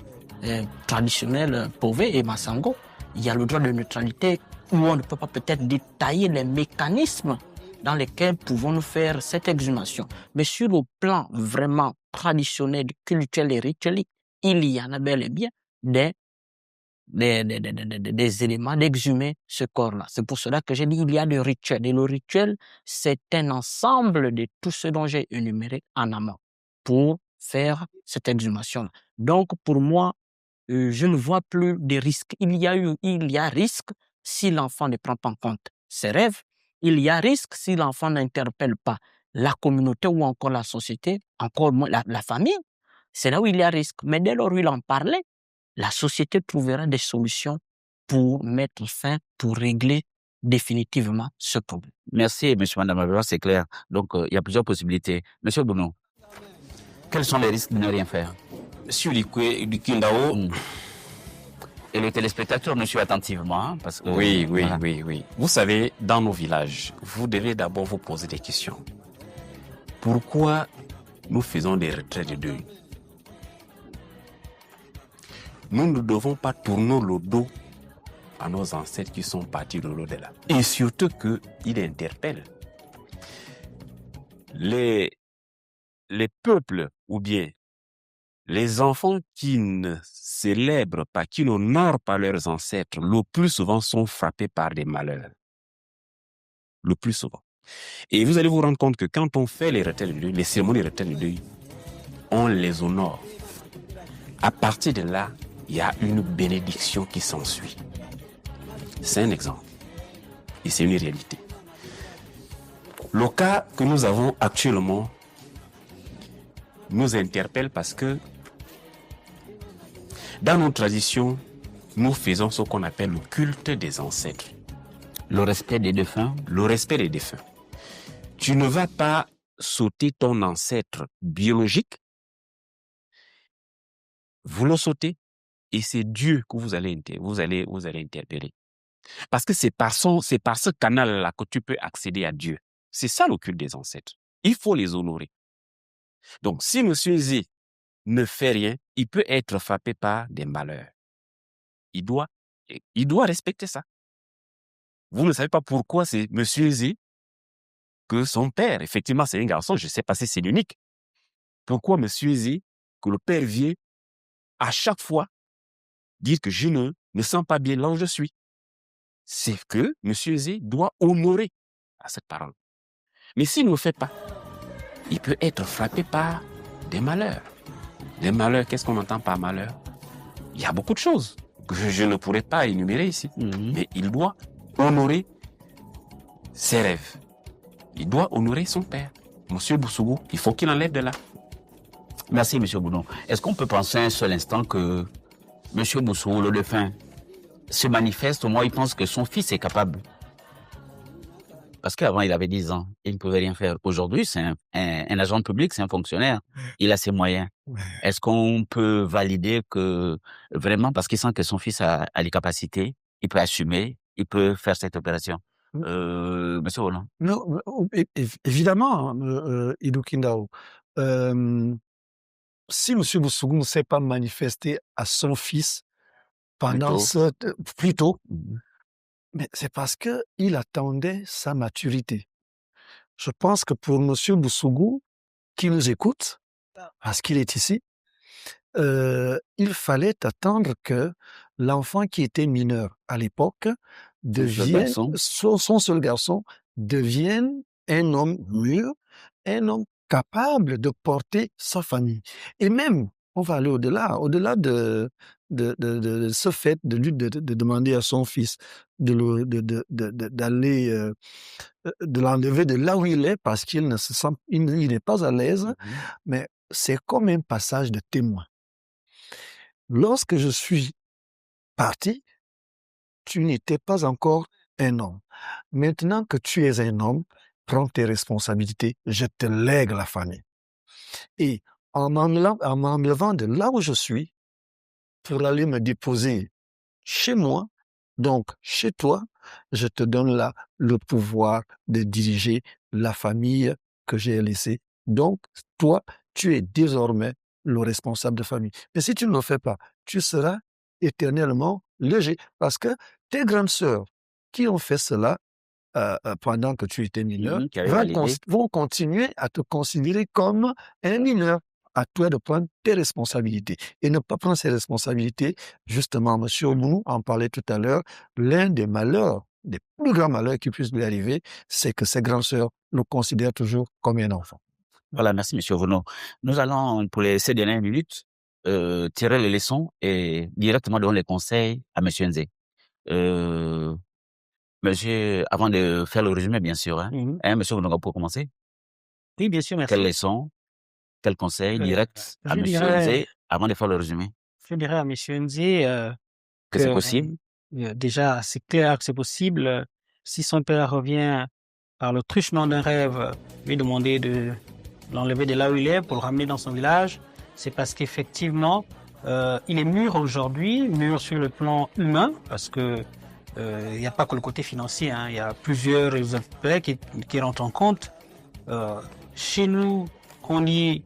traditionnelle Pové et Massango, il y a le droit de neutralité où on ne peut pas peut-être détailler les mécanismes dans lesquels pouvons-nous faire cette exhumation. Mais sur le plan vraiment traditionnel, culturel et rituel, il y en a bel et bien des éléments d'exhumer ce corps-là. C'est pour cela que j'ai dit il y a des rituels. Et le rituel, c'est un ensemble de tout ce dont j'ai énuméré en amont pour faire cette exhumation-là. Donc, pour moi, je ne vois plus de risques. Il y a risque si l'enfant ne prend pas en compte ses rêves. Il y a risque si l'enfant n'interpelle pas la communauté ou encore la société, encore moins la famille. C'est là où il y a risque. Mais dès lors où il en parlait, la société trouvera des solutions pour mettre fin, pour régler définitivement ce problème.
Merci, monsieur, madame Abeba, c'est clair. Donc, il y a plusieurs possibilités. Monsieur Bono, quels sont les risques de ne rien faire?
Monsieur Dukindao,
Et le téléspectateur nous suit attentivement, hein, parce que...
oui.
voilà.
Vous savez, dans nos villages, vous devez d'abord vous poser des questions. Pourquoi nous faisons des retraits de deuil? Nous ne devons pas tourner le dos à nos ancêtres qui sont partis de l'au-delà. Et surtout qu'ils interpellent les peuples ou bien les enfants qui ne célèbrent pas, qui n'honorent pas leurs ancêtres, le plus souvent sont frappés par des malheurs. Le plus souvent. Et vous allez vous rendre compte que quand on fait les retraits de deuil, les cérémonies de retraits de deuil, on les honore. À partir de là, il y a une bénédiction qui s'ensuit. C'est un exemple. Et c'est une réalité. Le cas que nous avons actuellement nous interpelle parce que dans nos traditions, nous faisons ce qu'on appelle le culte des ancêtres.
Le respect des défunts.
Le respect des défunts. Tu ne vas pas sauter ton ancêtre biologique, vous le sautez, et c'est Dieu que vous allez interpeller. Parce que c'est par ce canal-là que tu peux accéder à Dieu. C'est ça le culte des ancêtres. Il faut les honorer. Donc, si M. Z ne fait rien, il peut être frappé par des malheurs. Il doit respecter ça. Vous ne savez pas pourquoi c'est M. Z que son père, effectivement, c'est un garçon, je ne sais pas si c'est l'unique. Pourquoi M. Z, que le père vient à chaque fois dire que je ne me sens pas bien là où je suis. C'est que M. Z doit honorer à cette parole. Mais s'il ne le fait pas, il peut être frappé par des malheurs. Des malheurs, qu'est-ce qu'on entend par malheur? Il y a beaucoup de choses que je ne pourrais pas énumérer ici. Mais il doit honorer ses rêves. Il doit honorer son père. Monsieur Boussougou, il faut qu'il enlève de là.
Merci, monsieur Boudon. Est-ce qu'on peut penser un seul instant que monsieur Boussougou, le défunt, se manifeste, au moins il pense que son fils est capable? Parce qu'avant, il avait 10 ans, il ne pouvait rien faire. Aujourd'hui, c'est un agent public, c'est un fonctionnaire. Il a ses moyens. Est-ce qu'on peut valider que vraiment, parce qu'il sent que son fils a les capacités, il peut assumer, il peut faire cette opération? Monsieur Roland.
Non, évidemment, Idou Kindao. Si M. Boussougou ne s'est pas manifesté à son fils pendant plus tôt, mais c'est parce qu'il attendait sa maturité. Je pense que pour M. Boussougou, qui nous écoute, parce qu'il est ici, il fallait attendre que l'enfant qui était mineur à l'époque devienne, son seul garçon, devienne un homme mûr, un homme capable de porter sa famille. Et même, on va aller au-delà de ce fait de demander à son fils d'aller de l'enlever de là où il est parce qu'il ne se sent, il n'est pas à l'aise, mais c'est comme un passage de témoin. Lorsque je suis parti, tu n'étais pas encore un homme. Maintenant que tu es un homme, prends tes responsabilités, je te lègue la famille. Et en m'enlevant de là où je suis, pour aller me déposer chez moi. Donc, chez toi, je te donne là le pouvoir de diriger la famille que j'ai laissée. Donc, toi, tu es désormais le responsable de famille. Mais si tu ne le fais pas, tu seras éternellement léger. Parce que tes grandes sœurs qui ont fait cela pendant que tu étais mineur
qui avaient validé.
vont continuer à te considérer comme un mineur. À toi de prendre tes responsabilités. Et ne pas prendre ces responsabilités, justement, M. Obou en parlait tout à l'heure, l'un des malheurs, des plus grands malheurs qui puissent lui arriver, c'est que ses grandes sœurs le considèrent toujours comme un enfant.
Voilà, merci M. Vono. Nous allons, pour ces dernières minutes, tirer les leçons et directement donner les conseils à M. Nzé. Monsieur, avant de faire le résumé, bien sûr, hein, M. Vono, pour commencer,
Oui, bien sûr, merci.
quelles leçons, quels conseils directs à M. Nzé avant de faire le résumé?
Je dirais à M. Nzé
que c'est possible.
Déjà, c'est clair que c'est possible. Si son père revient par le truchement d'un rêve, lui demander de l'enlever de là où il est pour le ramener dans son village, c'est parce qu'effectivement, il est mûr aujourd'hui, mûr sur le plan humain, parce que il n'y a pas que le côté financier, hein, il y a plusieurs aspects qui rentrent en compte. Chez nous, on dit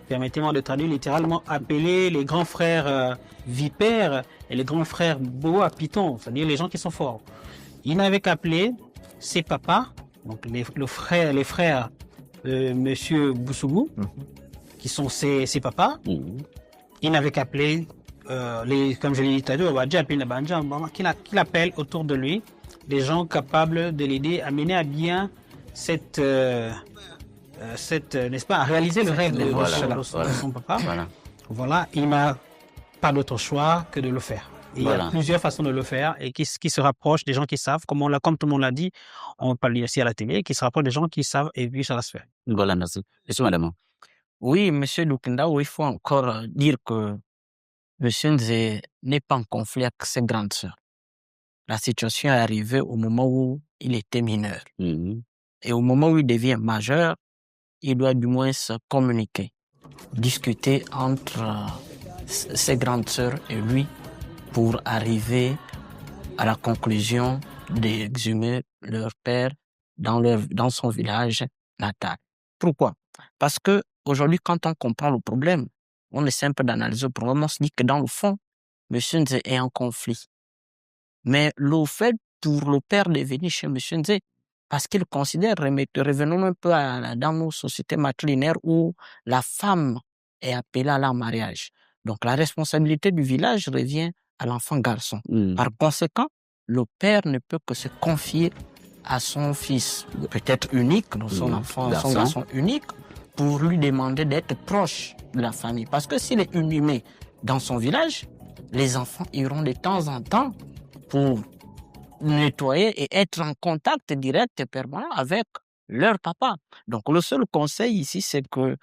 permettez-moi de traduire littéralement, appeler les grands frères vipères et les grands frères boa python, c'est-à-dire les gens qui sont forts. Il n'avait qu'appeler ses papas, donc les frères de Monsieur Boussougou, qui sont ses papas. Il n'avait qu'appeler comme je l'ai dit tout à l'heure, qu'il appelle autour de lui des gens capables de l'aider à mener à bien cette n'est-ce pas, à réaliser le rêve de son papa. Voilà, il n'a pas d'autre choix que de le faire. Il y a plusieurs façons de le faire et qui se rapprochent des gens qui savent, comme tout le monde l'a dit, on parle ici à la télé, qui se rapprochent des gens qui savent et puis ça va se faire.
Voilà, merci. Monsieur, madame.
Oui, monsieur Lukindao, il faut encore dire que monsieur Nzé n'est pas en conflit avec ses grandes sœurs. La situation est arrivée au moment où il était mineur. Et au moment où il devient majeur, il doit du moins se communiquer, discuter entre ses grandes sœurs et lui pour arriver à la conclusion d'exhumer leur père dans son village natal. Pourquoi? Parce que aujourd'hui, quand on comprend le problème, on essaie un peu d'analyser le problème, on se dit que dans le fond, M. Nzé est en conflit. Mais le fait pour le père de venir chez M. Nzé, parce qu'il considère, revenons un peu dans nos sociétés matrilinéaires où la femme est appelée à la mariage. Donc la responsabilité du village revient à l'enfant garçon. Par conséquent, le père ne peut que se confier à son fils, peut-être unique, son enfant, son garçon unique, pour lui demander d'être proche de la famille. Parce que s'il est inhumé dans son village, les enfants iront de temps en temps pour nettoyer et être en contact direct et permanent avec leur papa. Donc le seul conseil ici, c'est que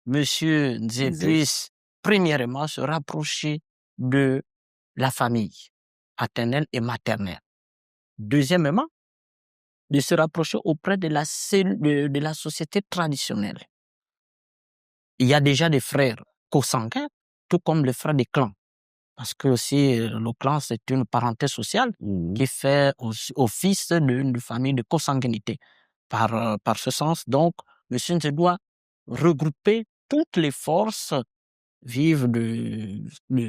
monsieur Nzé puisse premièrement se rapprocher de la famille paternelle et maternelle. Deuxièmement, de se rapprocher auprès de la société traditionnelle. Il y a déjà des frères consanguins, tout comme les frères des clans. Parce que aussi, le clan, c'est une parenté sociale qui fait office d'une famille de consanguinité. Par ce sens, donc, M. Nzé doit regrouper toutes les forces vives de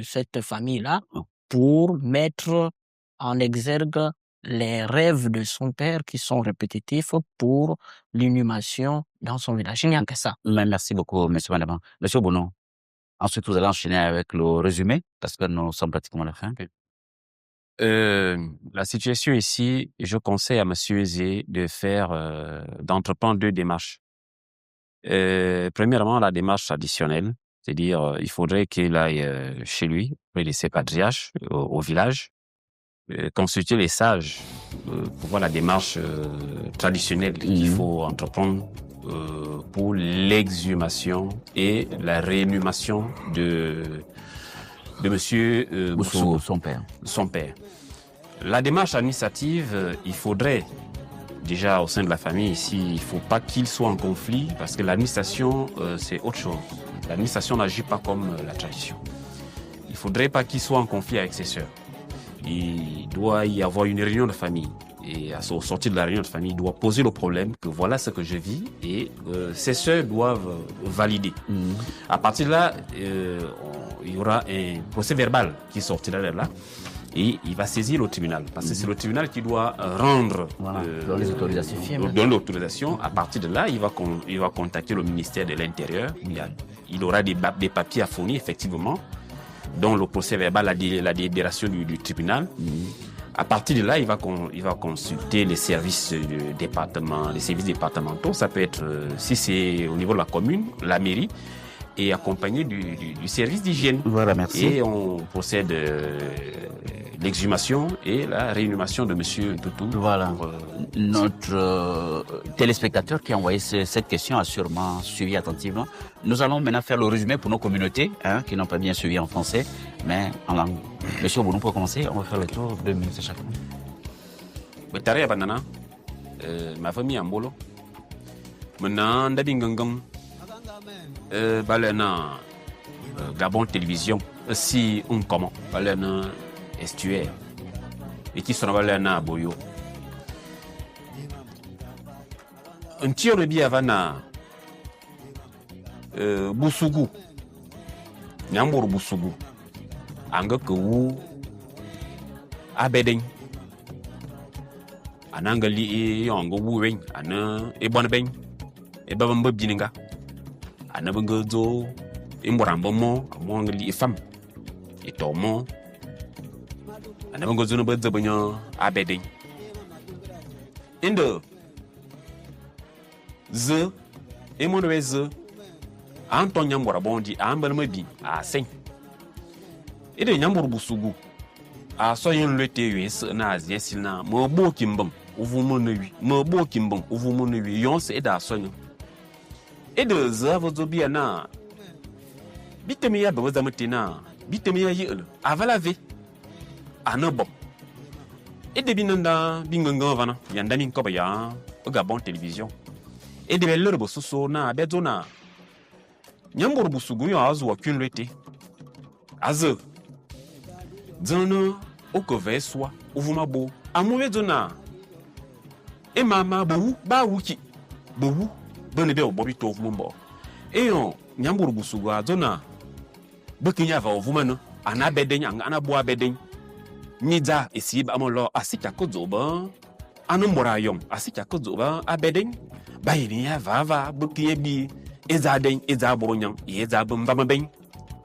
cette famille-là pour mettre en exergue les rêves de son père qui sont répétitifs pour l'inhumation dans son village. Il n'y a que ça.
Merci beaucoup, M. Madame. Monsieur Bono. Ensuite, vous allez enchaîner avec le résumé, parce que nous sommes pratiquement à la fin.
La situation ici, je conseille à M. Nzé d'entreprendre deux démarches. Premièrement, la démarche traditionnelle, c'est-à-dire il faudrait qu'il aille chez lui, auprès de ses patriarches, au village, consulter les sages pour voir la démarche traditionnelle qu'il faut entreprendre pour l'exhumation et la réinhumation de monsieur
Boussou, son père.
Son père. La démarche administrative, il faudrait déjà au sein de la famille ici, il ne faut pas qu'il soit en conflit parce que l'administration c'est autre chose. l'administration n'agit pas comme la tradition. Il ne faudrait pas qu'il soit en conflit avec ses sœurs. Il doit y avoir une réunion de famille. Et au sortir de la réunion de famille, il doit poser le problème que voilà ce que je vis et ses sœurs doivent valider. À partir de là, il y aura un procès verbal qui sortira de là et il va saisir le tribunal. Parce que c'est le tribunal qui doit rendre l'autorisation. À partir de là, il va contacter le ministère de l'Intérieur. Il aura des papiers à fournir, effectivement, dont le procès verbal, la délibération du tribunal. À partir de là, il va consulter les services départementaux. Ça peut être, si c'est au niveau de la commune, la mairie, et accompagné du service d'hygiène.
Voilà, merci.
Et on procède l'exhumation et la réinhumation de Monsieur Toutou.
Voilà. Notre téléspectateur qui a envoyé cette question a sûrement suivi attentivement. Nous allons maintenant faire le résumé pour nos communautés qui n'ont pas bien suivi en français, mais en langue. Monsieur Obounou, pour commencer, on va faire le tour de 2 minutes à chaque fois.
Betare Banana, ma famille en bolo. Maintenant, Ndabingangam, Balena, Gabon Télévision, si on comment, Balena Estuaire, et qui sont Balena Boyo. Un tir de biavana, Boussougou, Nyambour Boussougou, Angakou, Abeding. Anangali ongo wuwen ana ebon ben ebaba bininga ana bangozo imborambo mo amongali ifam itomo ana bangozo no badza banyo abedin indo ze emono weze anton nyambora bondi ambal mabi a sen ide nyambor busugu a soyin lete yus na aziesina mo bo kimbam uvumonewi mo bo kimbam uvumonewi yonse eda sonyo ede zavozo bia na bitemi ya babaza matina bitemi ya yele avalave anobo ede binanda binganga vana yanda min ko ya Gabon Télévision ede bello bo soso na bedona nyambor busugu yo azu wa kunlete azu zana okove-soi uvumabo amuvedona e mama bowu ba wuki bowu bene be obobi to ovumbo e yo nyamburu busugu azona bekinya va ovumano ana bedenya ana bo abeden nyiza esiba amolo asika kozoba anu morayom asika kozoba abeden bayini ya vava bekiye bi ezaden ezabonyang ezabamba ben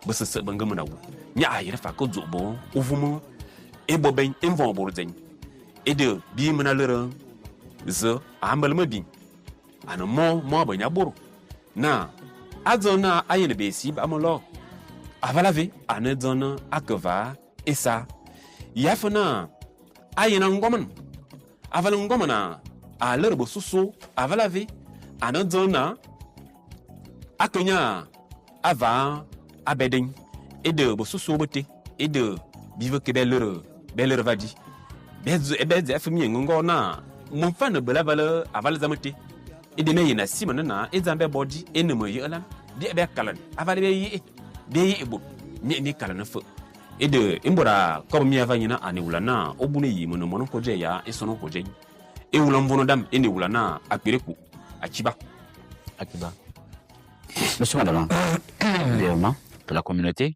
besese bangamuna wu nya ayire fa kozobo ovumo ebo ben envon borzen ede bi mena lere ze ambal mabi ana mo banya boro na azona ayene besi ba amolo avalave ana zona akava esa yafana ayena ngoman avala ngomana a lere bo susu avalave ana zona akonya ava abedin ede bo susu bote ede bive ke belere vadi bezu afmi ngo na mon fan belavala aval zamate ede me yina simana na ezambe body enemo yelan di be kalan aval be yi be yi ebo ni kalan fo ede imbora ko mi avanyina ani ulana obune yi mono ko je ya esono ko je e ulan bono dam ene ulana apireku akiba
Monsieur Madame, évidemment, pour la communauté.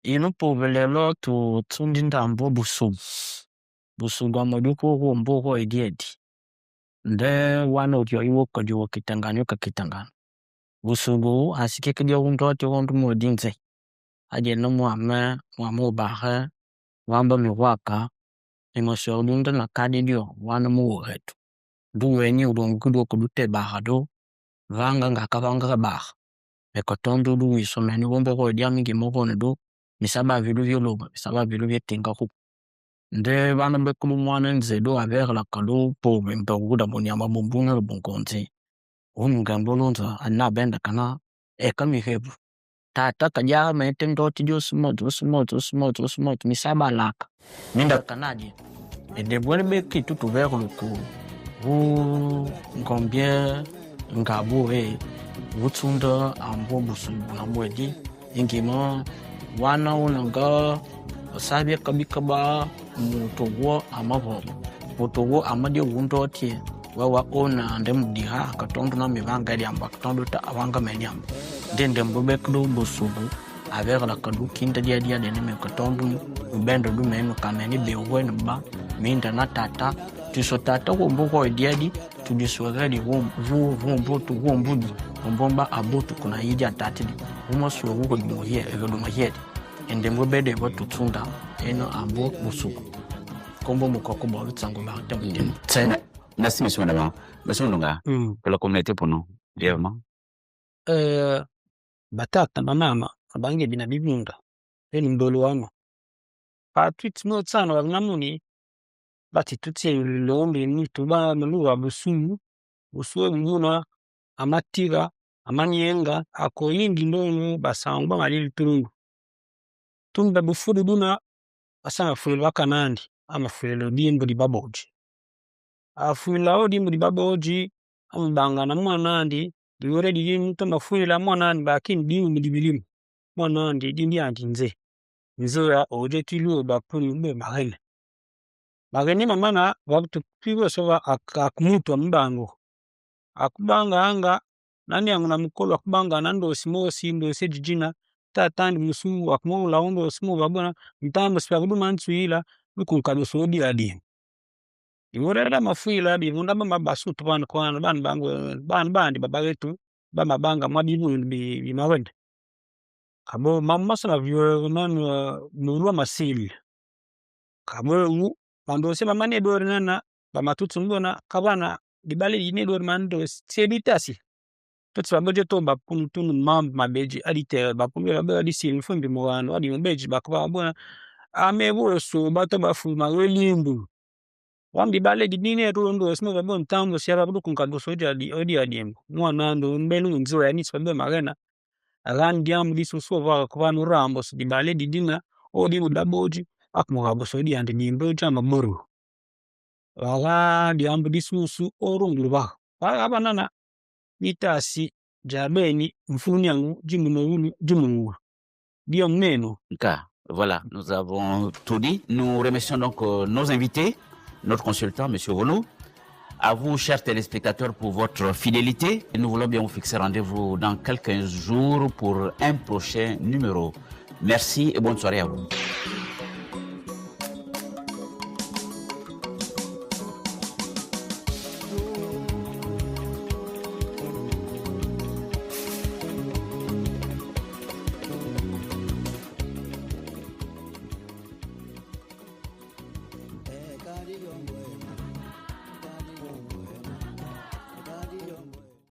Ino pobelelo tu tsundindambo busugu amaduko ho mboko ediedi nde wano tyo iwoko diwo kitangano kakitangano busugu asike kidi undote wondu modinze aje no mu bahe wamba miwaka emosyo dunda na kadidio wana mu wetu duweni udongudo kudute bahado vanga ngakavanga baha ekotondo du isomeni wombo ko diami ngimoko ndo misaba vilu vyoloba misaba vilu vyetenga ku nde bana bekulu mwana nzedo avec la kado po mbaguda bonyama bombuna le bonkonzi ungambo lonza ana benda kana kami hebu tata kaja metendo tidio smot misaba laka minda kanadi et de bonne beki tout ouvert le coup ou combien ngabo wutsunda ambo busubu na mwedi ingima wana unanga sabe kabikaba mutogo amabo mutogo amadi wundo tie wawa ona ndem diha katondo na mibanga diamba katondo ta awanga mediamba dende mbobekdo busubu avec la kadu kinta dia de ne katondo ubendo du meno kameni bewen ba minda na tata tu so tata ko mboko dia di tu diswara di vombo tu vombudi mbomba abotu kuna yija tati di umo so wo mo ye e do ma ye ende mbobede bo tutunda eno ambo busubu kombo mukoko bo tsango ba tamudem tsena.
Merci, monsieur Madame. Monsieur Ndonga, pour la communauté pour nous, brièvement.
Batata na mama abange bina bibunda eni mdolo wano patwit mo tsano wanamuni bati tutse lombe ni tuba mluwa busumu nguna amatira amanyenga akoyindi ndongo basangwa malili turungu tumba bufuru duna asanga fuelo wakanandi ama fuelo dimbo di baboji afuela odimbo di baboji ambanga na mwanandi diwore di mtu mafuela mwanandi bakini dimu mdibilimu mwanandi dindi andi nze ya oje tilu bakuni mbe magene magene mamana waktu pigo soba akumutu mbango akubanga anga nani yangu na mkolo akubanga nando simosi ndo sejijina tatandi musu akumu laondo simu babona mtambo sipagudu mansuila bikunkado sodi adi iworera mafuila bi munda mabasu tubana kwana ban bango ban bandi babagetu bamabanga mwabibu bi mawende kabo mamma sana vyo nan nurwa masili kabo bando se mamane dor nana bamatutu mbona kabana dibale yine dor mando sebitasi tutsi baboje to bapuntunu mam mabeji adite bapumbe babadi sin fumbi mwano adi mbeji bakwa bona amebo so bato bafuma welimbu wambi bale dine rondo smo babon tambo siara budu kunkado soja di odi adimbo mwana ndo mbelu nzura yani sabe magana agan diam di suso va kwa no rambos di bale di dina odi udaboji akmo gabo sodi andi nimbo chama moru wala diam di susu orunglu ba aba nana mitasi jabeni mfuni yangu jimu diam neno.
Voilà, nous avons tout dit. Nous remercions donc nos invités, notre consultant, M. Volo. À vous, chers téléspectateurs, pour votre fidélité. Et nous voulons bien vous fixer rendez-vous dans quelques jours pour un prochain numéro. Merci et bonne soirée à vous.